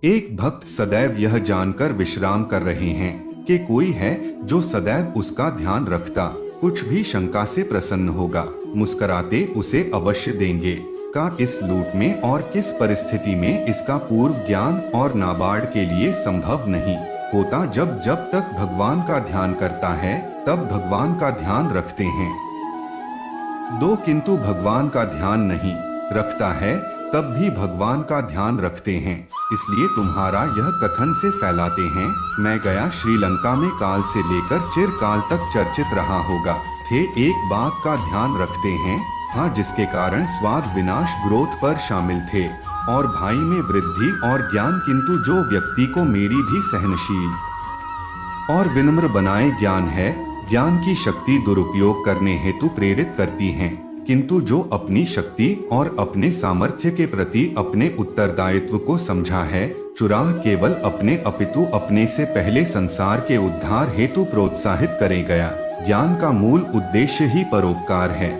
एक भक्त सदैव यह जानकर विश्राम कर रहे हैं कि कोई है जो सदैव उसका ध्यान रखता, कुछ भी शंका से प्रसन्न होगा, मुस्कुराते उसे अवश्य देंगे। का इस लूट में और किस परिस्थिति में इसका पूर्व ज्ञान और नाबार्ड के लिए संभव नहीं होता। जब जब तक भगवान का ध्यान करता है तब भगवान का ध्यान रखते हैं। दो किंतु भगवान का ध्यान नहीं रखता है तब भी भगवान का ध्यान रखते हैं। इसलिए तुम्हारा यह कथन से फैलाते हैं, मैं गया श्रीलंका में काल से लेकर चिरकाल तक चर्चित रहा होगा। थे एक बात का ध्यान रखते हैं, हाँ, जिसके कारण स्वाद विनाश ग्रोथ पर शामिल थे और भाई में वृद्धि और ज्ञान, किंतु जो व्यक्ति को मेरी भी सहनशील और विनम्र बनाए ज्ञान है, ज्ञान की शक्ति दुरुपयोग करने हेतु प्रेरित करती हैं, किंतु जो अपनी शक्ति और अपने सामर्थ्य के प्रति अपने उत्तरदायित्व को समझा है, चुराह केवल अपने अपितु अपने से पहले संसार के उद्धार हेतु प्रोत्साहित करे गया। ज्ञान का मूल उद्देश्य ही परोपकार है।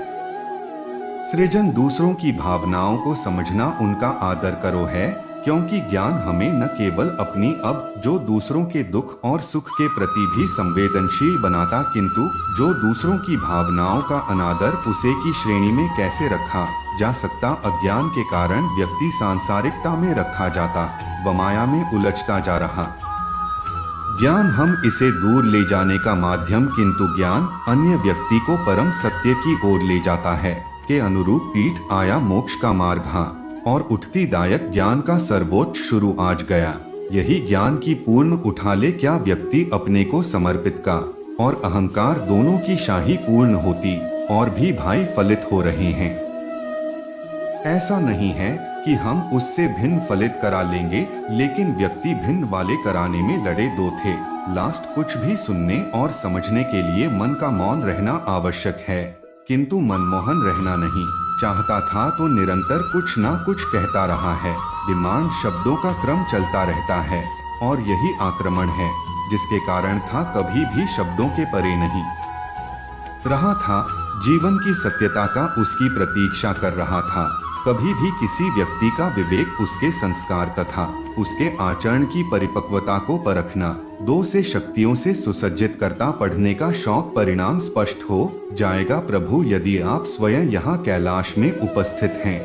सृजन दूसरों की भावनाओं को समझना, उनका आदर करो है, क्योंकि ज्ञान हमें न केवल अपनी अब जो दूसरों के दुख और सुख के प्रति भी संवेदनशील बनाता, किंतु जो दूसरों की भावनाओं का अनादर उसे की श्रेणी में कैसे रखा जा सकता। अज्ञान के कारण व्यक्ति सांसारिकता में रखा जाता व माया में उलझता जा रहा। ज्ञान हम इसे दूर ले जाने का माध्यम, किंतु ज्ञान अन्य व्यक्ति को परम सत्य की ओर ले जाता है के अनुरूप पीठ आया मोक्ष का मार्ग, हाँ, और उठती दायक ज्ञान का सर्वोच्च शुरू आज गया। यही ज्ञान की पूर्ण उठा ले, क्या व्यक्ति अपने को समर्पित का और अहंकार दोनों की शाही पूर्ण होती और भी भाई फलित हो रहे हैं। ऐसा नहीं है कि हम उससे भिन्न फलित करा लेंगे, लेकिन व्यक्ति भिन्न वाले कराने में लड़े दो थे। लास्ट कुछ भी सुनने और समझने के लिए मन का मौन रहना आवश्यक है, किंतु मनमोहन रहना नहीं। चाहता था तो निरंतर कुछ ना कुछ कहता रहा है। डिमांड शब्दों का क्रम चलता रहता है और यही आक्रमण है जिसके कारण था कभी भी शब्दों के परे नहीं रहा था। जीवन की सत्यता का उसकी प्रतीक्षा कर रहा था। कभी भी किसी व्यक्ति का विवेक उसके संस्कार तथा उसके आचरण की परिपक्वता को परखना, दो से शक्तियों से सुसज्जित करता पढ़ने का शौक परिणाम स्पष्ट हो जाएगा। प्रभु, यदि आप स्वयं यहाँ कैलाश में उपस्थित हैं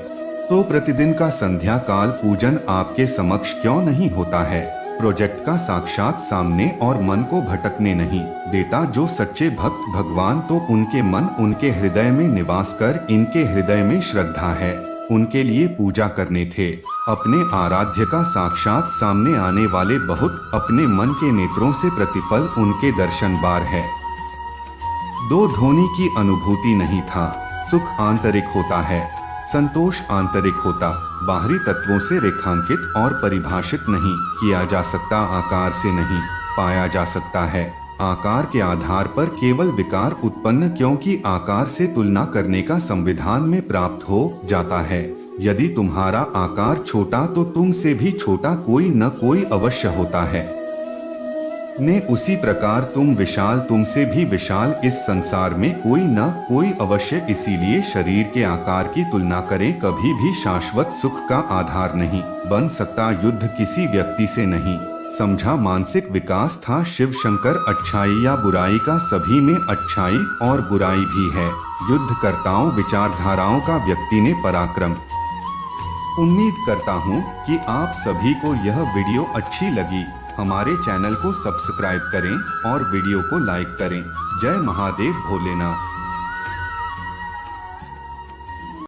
तो प्रतिदिन का संध्या काल पूजन आपके समक्ष क्यों नहीं होता है। प्रोजेक्ट का साक्षात सामने और मन को भटकने नहीं देता। जो सच्चे भक्त भगवान तो उनके मन उनके हृदय में निवास कर इनके हृदय में श्रद्धा है उनके लिए पूजा करने थे। अपने आराध्य का साक्षात सामने आने वाले बहुत अपने मन के नेत्रों से प्रतिफल उनके दर्शन बार है। दो ध्वनि की अनुभूति नहीं था। सुख आंतरिक होता है, संतोष आंतरिक होता, बाहरी तत्वों से रेखांकित और परिभाषित नहीं किया जा सकता, आकार से नहीं पाया जा सकता है। आकार के आधार पर केवल विकार उत्पन्न, क्योंकि आकार से तुलना करने का संविधान में प्राप्त हो जाता है। यदि तुम्हारा आकार छोटा तो तुमसे भी छोटा कोई न कोई अवश्य होता है। ने उसी प्रकार तुम विशाल, तुमसे भी विशाल इस संसार में कोई न कोई अवश्य। इसीलिए शरीर के आकार की तुलना करें कभी भी शाश्वत सुख का आधार नहीं बन सकता। युद्ध किसी व्यक्ति से नहीं समझा, मानसिक विकास था। शिव शंकर अच्छाई या बुराई का, सभी में अच्छाई और बुराई भी है। युद्धकर्ताओं विचारधाराओं का व्यक्ति ने पराक्रम। उम्मीद करता हूँ कि आप सभी को यह वीडियो अच्छी लगी। हमारे चैनल को सब्सक्राइब करें और वीडियो को लाइक करें। जय महादेव भोलेनाथ।